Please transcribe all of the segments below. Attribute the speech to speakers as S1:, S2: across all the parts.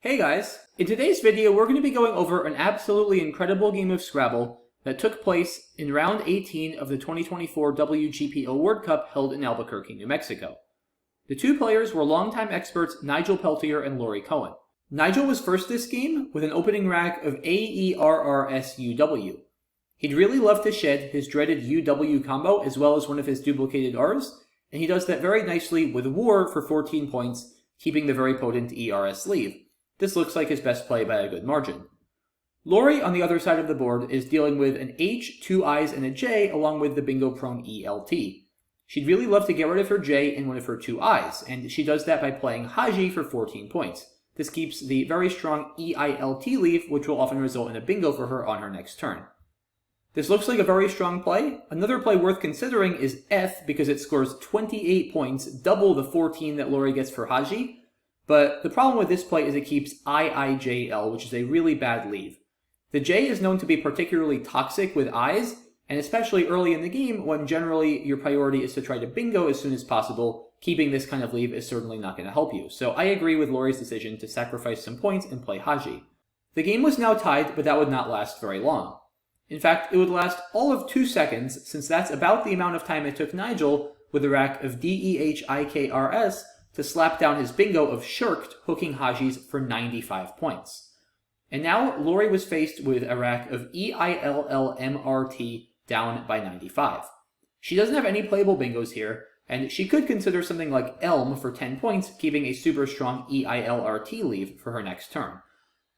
S1: Hey guys! In today's video, we're going to be going over an absolutely incredible game of Scrabble that took place in round 18 of the 2024 WGPO World Cup held in Albuquerque, New Mexico. The two players were longtime experts Nigel Peltier and Laurie Cohen. Nigel was first this game with an opening rack of AERRSUW. He'd really love to shed his dreaded UW combo as well as one of his duplicated Rs, and he does that very nicely with War for 14 points, keeping the very potent ERS sleeve. This looks like his best play by a good margin. Laurie, on the other side of the board, is dealing with an H, two I's, and a J, along with the bingo-prone ELT. She'd really love to get rid of her J and one of her two I's, and she does that by playing Haji for 14 points. This keeps the very strong EILT leaf, which will often result in a bingo for her on her next turn. This looks like a very strong play. Another play worth considering is F, because it scores 28 points, double the 14 that Laurie gets for Haji. But the problem with this play is it keeps IIJL, which is a really bad leave. The J is known to be particularly toxic with I's, and especially early in the game when generally your priority is to try to bingo as soon as possible, keeping this kind of leave is certainly not going to help you. So I agree with Laurie's decision to sacrifice some points and play Haji. The game was now tied, but that would not last very long. In fact, it would last all of 2 seconds, since that's about the amount of time it took Nigel, with a rack of DEHIKRS, to slap down his bingo of Shirked, hooking Haji's for 95 points. And now Laurie was faced with a rack of EILLMRT down by 95. She doesn't have any playable bingos here, and she could consider something like Elm for 10 points, keeping a super strong EILRT leave for her next turn.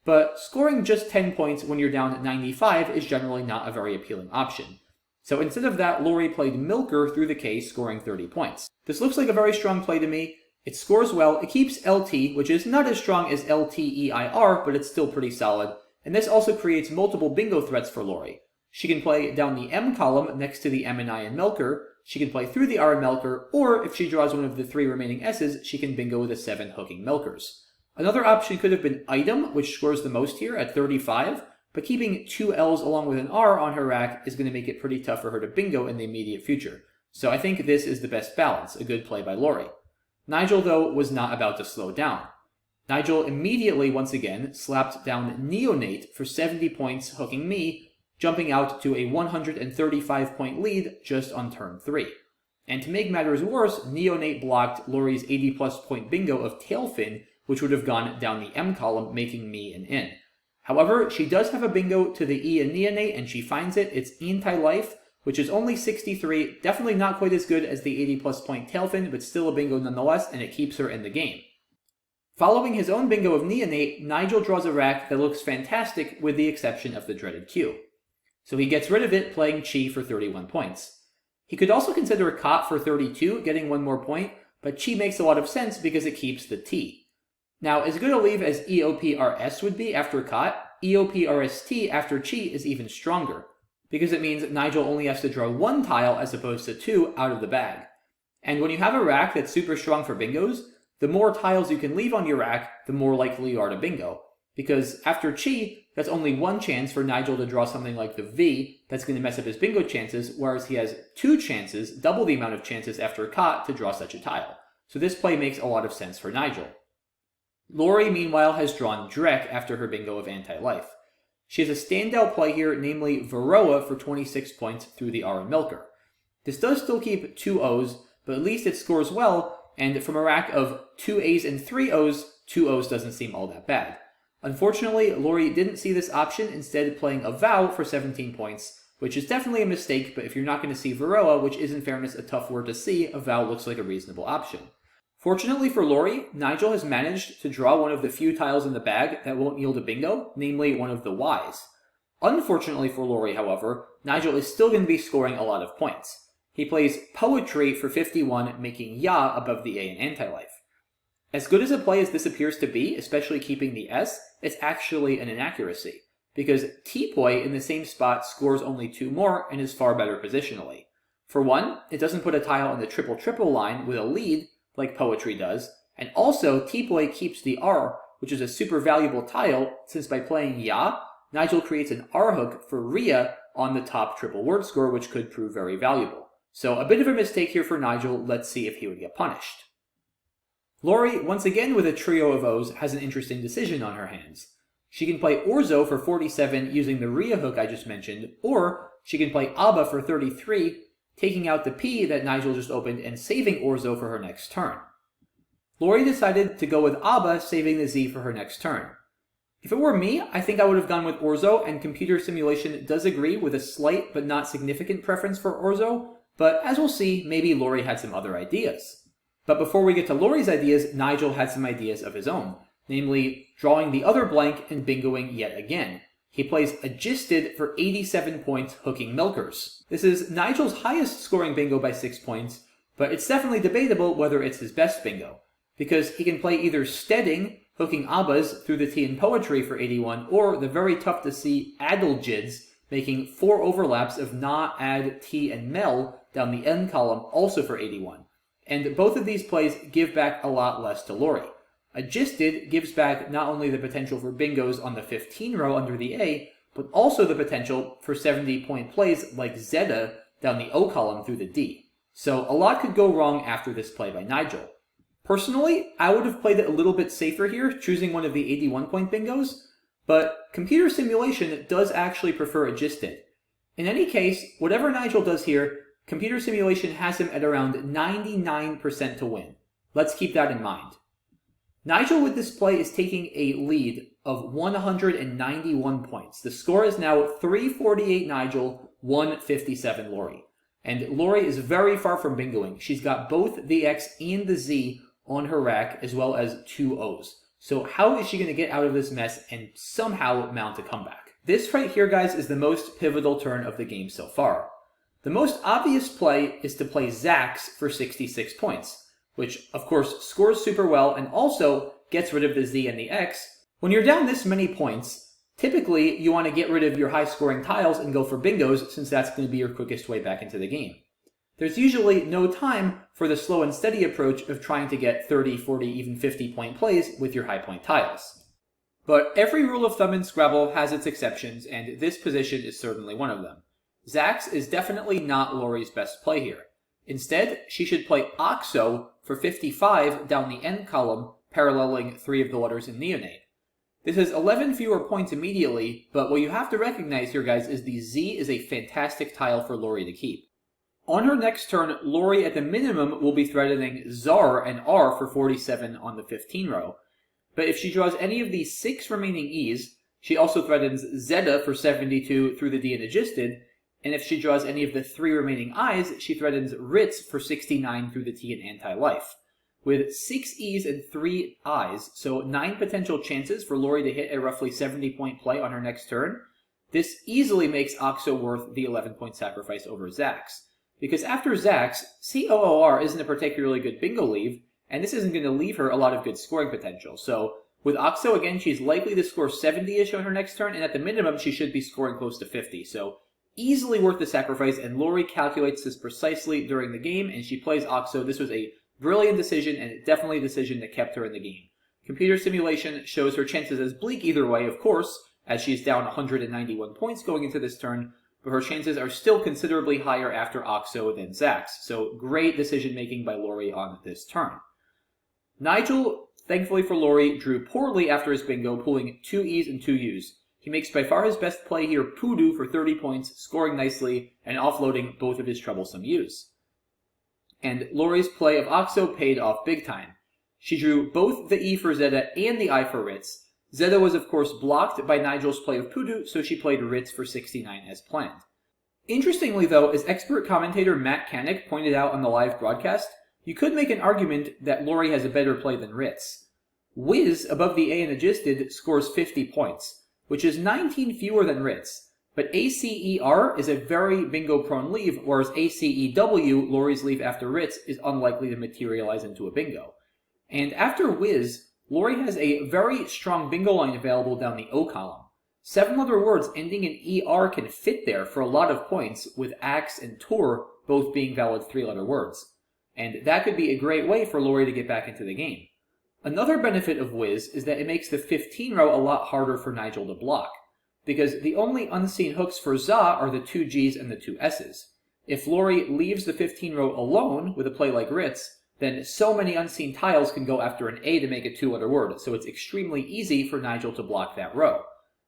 S1: But scoring just 10 points when you're down 95 is generally not a very appealing option. So instead of that, Laurie played Milker through the K, scoring 30 points. This looks like a very strong play to me. It scores well, it keeps LT, which is not as strong as LTEIR, but it's still pretty solid, and this also creates multiple bingo threats for Laurie. She can play down the M column next to the M and I in Melker, she can play through the R in Melker, or if she draws one of the 3 remaining S's, she can bingo with the 7 hooking Melkers. Another option could have been Item, which scores the most here at 35, but keeping 2 L's along with an R on her rack is going to make it pretty tough for her to bingo in the immediate future. So I think this is the best balance, a good play by Laurie. Nigel, though, was not about to slow down. Nigel immediately, once again, slapped down Neonate for 70 points, hooking me, jumping out to a 135-point lead just on turn 3. And to make matters worse, Neonate blocked Laurie's 80-plus point bingo of Tailfin, which would have gone down the M column, making me an in. However, she does have a bingo to the E in Neonate, and she finds it. It's Anti-Life, which is only 63, definitely not quite as good as the 80-plus point Tailfin, but still a bingo nonetheless, and it keeps her in the game. Following his own bingo of Neonate, Nigel draws a rack that looks fantastic with the exception of the dreaded Q. So he gets rid of it, playing Chi for 31 points. He could also consider a Cot for 32, getting 1 more point, but Chi makes a lot of sense because it keeps the T. Now, as good a leave as EOPRS would be after Cot, EOPRST after Chi is even stronger, because it means Nigel only has to draw 1 tile as opposed to 2 out of the bag. And when you have a rack that's super strong for bingos, the more tiles you can leave on your rack, the more likely you are to bingo. Because after Chi, that's only 1 chance for Nigel to draw something like the V that's going to mess up his bingo chances, whereas he has 2 chances, double the amount of chances after Cot to draw such a tile. So this play makes a lot of sense for Nigel. Laurie, meanwhile, has drawn Drek after her bingo of Anti-Life. She has a standout play here, namely Varroa for 26 points through the R in Milker. This does still keep 2 O's, but at least it scores well, and from a rack of 2 A's and 3 O's, 2 O's doesn't seem all that bad. Unfortunately, Laurie didn't see this option, instead playing a Vow for 17 points, which is definitely a mistake, but if you're not going to see Varroa, which is in fairness a tough word to see, a Vow looks like a reasonable option. Fortunately for Laurie, Nigel has managed to draw one of the few tiles in the bag that won't yield a bingo, namely one of the Ys. Unfortunately for Laurie, however, Nigel is still going to be scoring a lot of points. He plays Poetry for 51, making Ya above the A in Anti-Life. As good as a play as this appears to be, especially keeping the S, it's actually an inaccuracy, because T-Poi in the same spot scores only 2 more and is far better positionally. For one, it doesn't put a tile in the triple-triple line with a lead, like Poetry does, and also T-Poi keeps the R, which is a super valuable tile, since by playing Ya, Nigel creates an R hook for Ria on the top triple word score, which could prove very valuable. So a bit of a mistake here for Nigel, let's see if he would get punished. Laurie, once again with a trio of O's, has an interesting decision on her hands. She can play Orzo for 47 using the Rhea hook I just mentioned, or she can play Abba for 33, taking out the P that Nigel just opened and saving Orzo for her next turn. Laurie decided to go with Abba, saving the Z for her next turn. If it were me, I think I would have gone with Orzo, and computer simulation does agree with a slight but not significant preference for Orzo, but as we'll see, maybe Laurie had some other ideas. But before we get to Laurie's ideas, Nigel had some ideas of his own, namely drawing the other blank and bingoing yet again. He plays Agisted for 87 points, hooking Milkers. This is Nigel's highest scoring bingo by 6 points, but it's definitely debatable whether it's his best bingo, because he can play either Steading, hooking Abbas through the T in Poetry for 81, or the very tough to see Adeljids, making 4 overlaps of Na, Ad, T, and Mel down the N column, also for 81. And both of these plays give back a lot less to Laurie. Agisted gives back not only the potential for bingos on the 15 row under the A, but also the potential for 70-point plays like Zeta down the O column through the D. So a lot could go wrong after this play by Nigel. Personally, I would have played it a little bit safer here, choosing one of the 81-point bingos, but computer simulation does actually prefer Agisted. In any case, whatever Nigel does here, computer simulation has him at around 99% to win. Let's keep that in mind. Nigel with this play is taking a lead of 191 points. The score is now 348 Nigel, 157 Laurie. And Laurie is very far from bingoing. She's got both the X and the Z on her rack, as well as 2 O's. So how is she going to get out of this mess and somehow mount a comeback? This right here, guys, is the most pivotal turn of the game so far. The most obvious play is to play Zax for 66 points, which of course scores super well and also gets rid of the Z and the X. When you're down this many points, typically you want to get rid of your high scoring tiles and go for bingos, since that's going to be your quickest way back into the game. There's usually no time for the slow and steady approach of trying to get 30, 40, even 50-point plays with your high point tiles. But every rule of thumb in Scrabble has its exceptions, and this position is certainly one of them. Zax is definitely not Laurie's best play here. Instead, she should play Oxo for 55 down the N column, paralleling 3 of the letters in Neonate. This is 11 fewer points immediately, but what you have to recognize here, guys, is the Z is a fantastic tile for Laurie to keep. On her next turn, Laurie at the minimum will be threatening Czar and R for 47 on the 15 row. But if she draws any of these 6 remaining E's, she also threatens Zeta for 72 through the D and Agisted, and if she draws any of the 3 remaining I's, she threatens Ritz for 69 through the T and Anti-Life. With 6 E's and 3 I's, so 9 potential chances for Laurie to hit a roughly 70-point play on her next turn, this easily makes Oxo worth the 11-point sacrifice over Zax. Because after Zax, COOR isn't a particularly good bingo leave, and this isn't going to leave her a lot of good scoring potential. So with Oxo, again, she's likely to score 70-ish on her next turn, and at the minimum, she should be scoring close to 50. So easily worth the sacrifice, and Laurie calculates this precisely during the game, and she plays Oxo. This was a brilliant decision, and definitely a decision that kept her in the game. Computer simulation shows her chances as bleak either way, of course, as she's down 191 points going into this turn, but her chances are still considerably higher after Oxo than Zax. So great decision making by Laurie on this turn. Nigel, thankfully for Laurie, drew poorly after his bingo, pulling 2 E's and 2 U's. He makes by far his best play here, Poodoo for 30 points, scoring nicely and offloading both of his troublesome U's. And Laurie's play of Oxo paid off big time. She drew both the E for Zeta and the I for Ritz. Zeta was of course blocked by Nigel's play of Poodoo, so she played Ritz for 69 as planned. Interestingly though, as expert commentator Matt Canick pointed out on the live broadcast, you could make an argument that Laurie has a better play than Ritz. Wiz, above the A and Agisted, scores 50 points, which is 19 fewer than Ritz. But ACER is a very bingo-prone leave, whereas ACEW, Laurie's leave after Ritz, is unlikely to materialize into a bingo. And after Wiz, Laurie has a very strong bingo line available down the O column. 7 other words ending in ER can fit there for a lot of points, with Axe and Tour both being valid 3-letter words. And that could be a great way for Laurie to get back into the game. Another benefit of Wiz is that it makes the 15 row a lot harder for Nigel to block, because the only unseen hooks for Za are the 2 G's and the 2 S's. If Laurie leaves the 15 row alone with a play like Ritz, then so many unseen tiles can go after an A to make a two-letter word, so it's extremely easy for Nigel to block that row.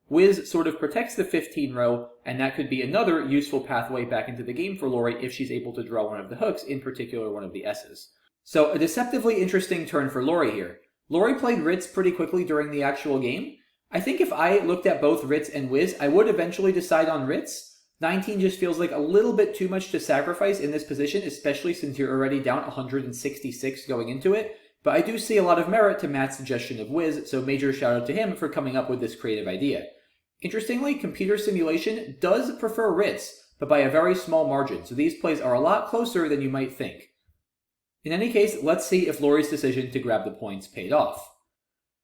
S1: Whiz sort of protects the 15 row, and that could be another useful pathway back into the game for Laurie if she's able to draw one of the hooks, in particular one of the S's. So a deceptively interesting turn for Laurie here. Laurie played Ritz pretty quickly during the actual game. I think if I looked at both Ritz and Whiz, I would eventually decide on Ritz. 19 just feels like a little bit too much to sacrifice in this position, especially since you're already down 166 going into it. But I do see a lot of merit to Matt's suggestion of Whiz, so major shout out to him for coming up with this creative idea. Interestingly, Computer Simulation does prefer Ritz, but by a very small margin, so these plays are a lot closer than you might think. In any case, let's see if Laurie's decision to grab the points paid off.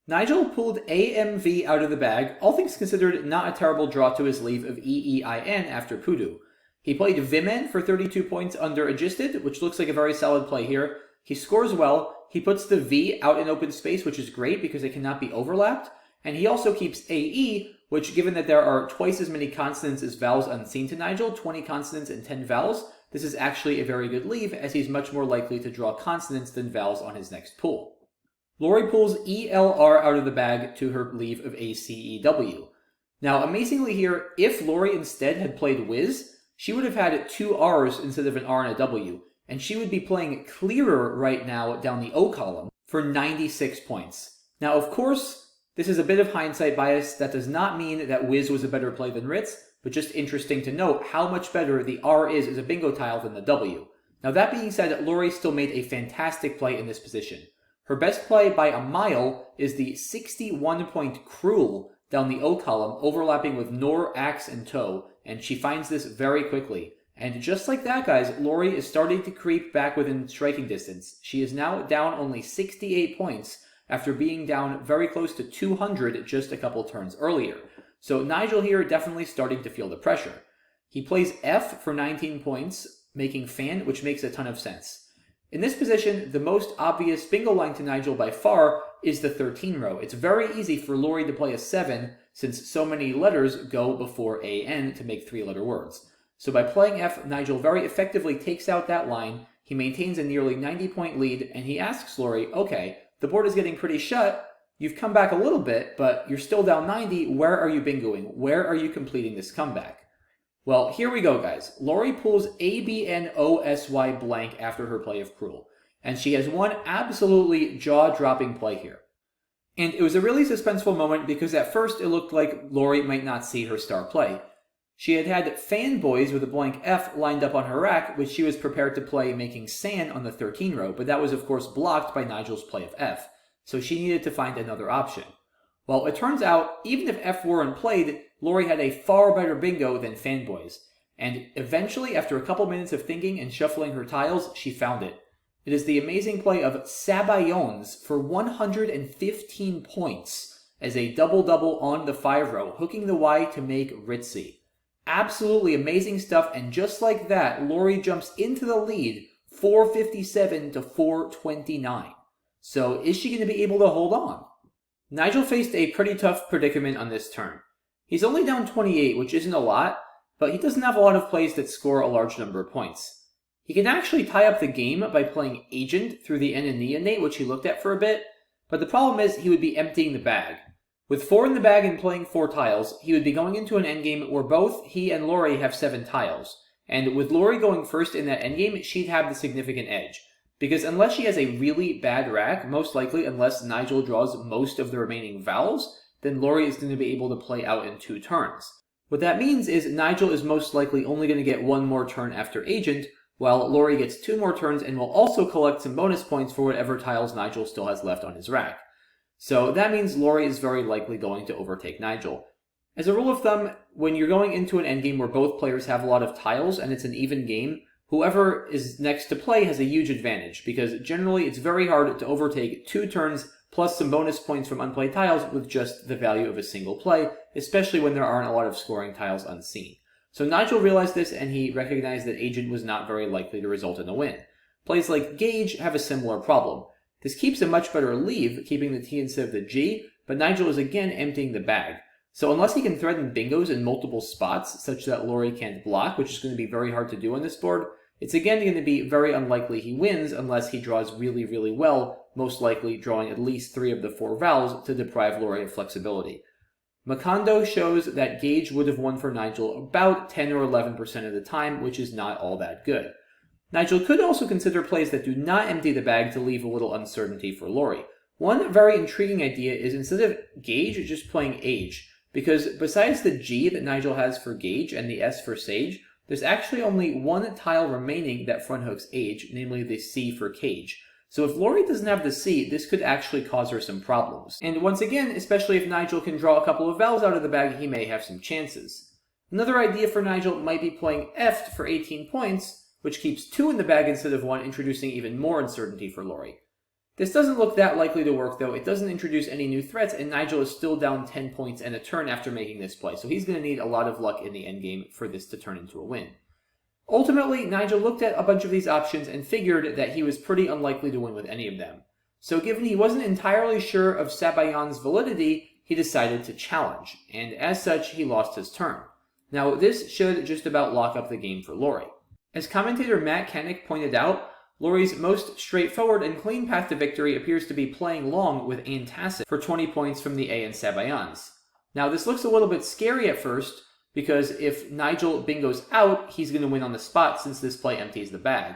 S1: Nigel pulled AMV out of the bag, all things considered not a terrible draw to his leave of EEIN after Poodoo. He played Vimen for 32 points under Agisted, which looks like a very solid play here. He scores well, he puts the V out in open space, which is great because it cannot be overlapped, and he also keeps AE, which given that there are twice as many consonants as vowels unseen to Nigel, 20 consonants and 10 vowels, this is actually a very good leave as he's much more likely to draw consonants than vowels on his next pull. Laurie pulls ELR out of the bag to her leave of ACEW. Now, amazingly here, if Laurie instead had played Whiz, she would have had two R's instead of an R and a W, and she would be playing clearer right now down the O column for 96 points. Now, of course, this is a bit of hindsight bias. That does not mean that Whiz was a better play than Ritz, but just interesting to note how much better the R is as a bingo tile than the W. Now, that being said, Laurie still made a fantastic play in this position. Her best play by a mile is the 61-point Cruel down the O column, overlapping with Nor, Axe, and Toe, and she finds this very quickly. And just like that, guys, Laurie is starting to creep back within striking distance. She is now down only 68 points after being down very close to 200 just a couple turns earlier. So Nigel here definitely starting to feel the pressure. He plays F for 19 points, making Fan, which makes a ton of sense. In this position, the most obvious bingo line to Nigel by far is the 13 row. It's very easy for Laurie to play a 7 since so many letters go before AN to make three-letter words. So by playing F, Nigel very effectively takes out that line, he maintains a nearly 90-point lead, and he asks Laurie, okay, the board is getting pretty shut, you've come back a little bit, but you're still down 90, where are you bingoing? Where are you completing this comeback? Well, here we go, guys. Laurie pulls ABNOSY blank after her play of Cruel, and she has one absolutely jaw-dropping play here. And it was a really suspenseful moment because at first it looked like Laurie might not see her star play. She had had Fanboys with a blank F lined up on her rack, which she was prepared to play making San on the 13 row, but that was of course blocked by Nigel's play of F, so she needed to find another option. Well, it turns out, even if F weren't played, Laurie had a far better bingo than Fanboys, and eventually, after a couple minutes of thinking and shuffling her tiles, she found it. It is the amazing play of Sabayons for 115 points as a double-double on the 5 row, hooking the Y to make Ritzy. Absolutely amazing stuff, and just like that, Laurie jumps into the lead, 457 to 429. So is she going to be able to hold on? Nigel faced a pretty tough predicament on this turn. He's only down 28, which isn't a lot, but he doesn't have a lot of plays that score a large number of points. He can actually tie up the game by playing Agent through the N and Neonate, which he looked at for a bit, but the problem is he would be emptying the bag. With 4 in the bag and playing 4 tiles, he would be going into an endgame where both he and Laurie have 7 tiles, and with Laurie going first in that endgame, she'd have the significant edge. Because unless she has a really bad rack, most likely unless Nigel draws most of the remaining vowels, then Laurie is going to be able to play out in 2 turns. What that means is Nigel is most likely only going to get 1 more turn after Agent, while Laurie gets 2 more turns and will also collect some bonus points for whatever tiles Nigel still has left on his rack. So that means Laurie is very likely going to overtake Nigel. As a rule of thumb, when you're going into an endgame where both players have a lot of tiles and it's an even game, whoever is next to play has a huge advantage, because generally it's very hard to overtake 2 turns plus some bonus points from unplayed tiles with just the value of a single play, especially when there aren't a lot of scoring tiles unseen. So Nigel realized this and he recognized that Agent was not very likely to result in a win. Plays like Gauge have a similar problem. This keeps a much better leave, keeping the T instead of the G, but Nigel is again emptying the bag. So unless he can threaten bingos in multiple spots, such that Laurie can't block, which is going to be very hard to do on this board, It's again going to be very unlikely he wins unless he draws really, really well, most likely drawing at least 3 of the 4 vowels to deprive Laurie of flexibility. Macondo shows that Gage would have won for Nigel about 10 or 11% of the time, which is not all that good. Nigel could also consider plays that do not empty the bag to leave a little uncertainty for Laurie. One very intriguing idea is instead of Gage, just playing Age, because besides the G that Nigel has for Gage and the S for Sage, there's actually only one tile remaining that front hooks Age, namely the C for Cage. So if Laurie doesn't have the C, this could actually cause her some problems. And once again, especially if Nigel can draw a couple of vowels out of the bag, he may have some chances. Another idea for Nigel might be playing F for 18 points, which keeps 2 in the bag instead of 1, introducing even more uncertainty for Laurie. This doesn't look that likely to work though. It doesn't introduce any new threats, and Nigel is still down 10 points and a turn after making this play, so he's going to need a lot of luck in the endgame for this to turn into a win. Ultimately, Nigel looked at a bunch of these options and figured that he was pretty unlikely to win with any of them. So given he wasn't entirely sure of Sabayan's validity, he decided to challenge, and as such, he lost his turn. Now, this should just about lock up the game for Laurie. As commentator Matt Kennick pointed out, Laurie's most straightforward and clean path to victory appears to be playing long with Antacid for 20 points from the A and Sabayans. Now, this looks a little bit scary at first, because if Nigel bingos out, he's going to win on the spot since this play empties the bag.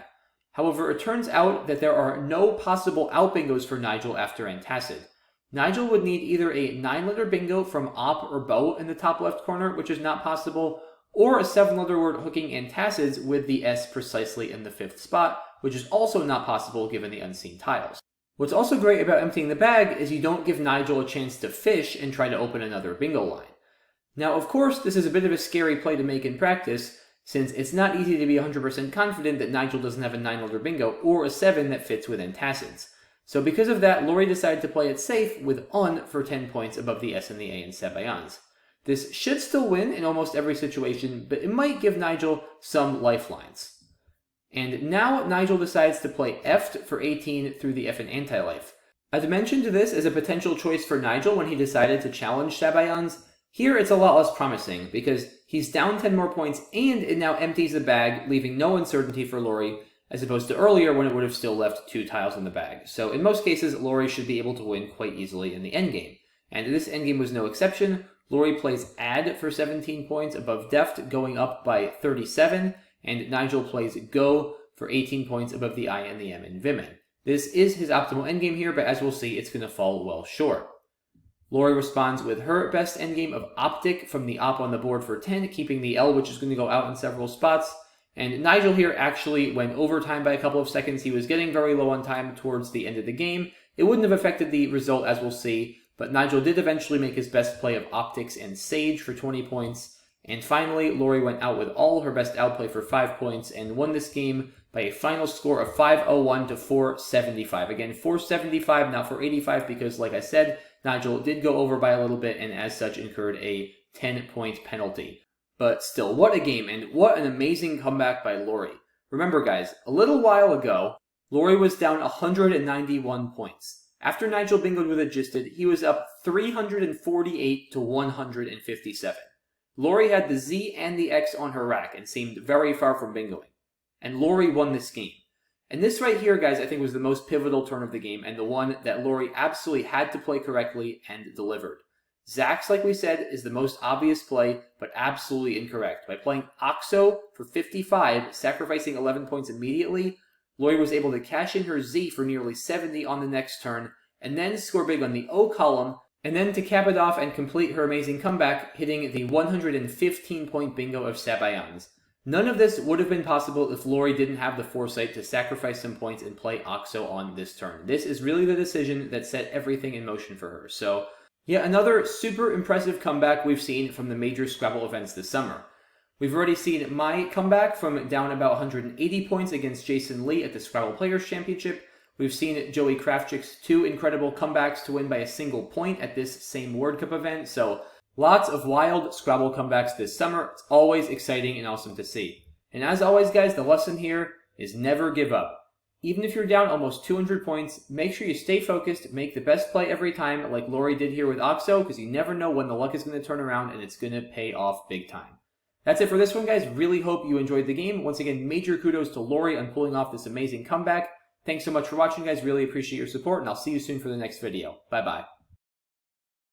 S1: However, it turns out that there are no possible out bingos for Nigel after Antacid. Nigel would need either a 9-letter bingo from Op or Bo in the top left corner, which is not possible, or a 7-letter word hooking Antacids with the S precisely in the 5th spot, which is also not possible given the unseen tiles. What's also great about emptying the bag is you don't give Nigel a chance to fish and try to open another bingo line. Now, of course, this is a bit of a scary play to make in practice, since it's not easy to be 100% confident that Nigel doesn't have a 9-letter bingo or a 7 that fits with Antacids. So because of that, Laurie decided to play it safe with Un for 10 points above the S and the A in Sabayans. This should still win in almost every situation, but it might give Nigel some lifelines. And now Nigel decides to play F for 18 through the F and anti-life. I'd mentioned this as a potential choice for Nigel when he decided to challenge Sabayans. Here it's a lot less promising, because he's down 10 more points and it now empties the bag, leaving no uncertainty for Laurie, as opposed to earlier when it would have still left 2 tiles in the bag. So in most cases, Laurie should be able to win quite easily in the endgame. And this endgame was no exception. Laurie plays Add for 17 points above Deft, going up by 37, and Nigel plays Go for 18 points above the I and the M in Vimen. This is his optimal endgame here, but as we'll see, it's going to fall well short. Laurie responds with her best endgame of Optic from the Op on the board for 10, keeping the L, which is going to go out in several spots. And Nigel here actually went overtime by a couple of seconds. He was getting very low on time towards the end of the game. It wouldn't have affected the result, as we'll see, but Nigel did eventually make his best play of Optics and Sage for 20 points. And finally, Laurie went out with all her best outplay for 5 points and won this game by a final score of 501 to 475. Again, 475, not 485, because like I said, Nigel did go over by a little bit and as such incurred a 10-point penalty. But still, what a game, and what an amazing comeback by Laurie. Remember guys, a little while ago, Laurie was down 191 points. After Nigel bingoed with Adjusted, he was up 348 to 157. Laurie had the Z and the X on her rack and seemed very far from bingoing. And Laurie won this game. And this right here, guys, I think was the most pivotal turn of the game and the one that Laurie absolutely had to play correctly and delivered. Zax, like we said, is the most obvious play, but absolutely incorrect. By playing Oxo for 55, sacrificing 11 points immediately, Laurie was able to cash in her Z for nearly 70 on the next turn, and then score big on the O column, and then to cap it off and complete her amazing comeback, hitting the 115-point bingo of Sabayans. None of this would have been possible if Laurie didn't have the foresight to sacrifice some points and play Oxo on this turn. This is really the decision that set everything in motion for her. So, yeah, another super impressive comeback we've seen from the major Scrabble events this summer. We've already seen my comeback from down about 180 points against Jason Lee at the Scrabble Players Championship. We've seen Joey Kravchuk's 2 incredible comebacks to win by a single point at this same World Cup event. So, lots of wild Scrabble comebacks this summer. It's always exciting and awesome to see. And as always, guys, the lesson here is never give up. Even if you're down almost 200 points, make sure you stay focused, make the best play every time like Laurie did here with Oxo, because you never know when the luck is going to turn around and it's going to pay off big time. That's it for this one, guys. Really hope you enjoyed the game. Once again, major kudos to Laurie on pulling off this amazing comeback. Thanks so much for watching, guys. Really appreciate your support, and I'll see you soon for the next video. Bye-bye.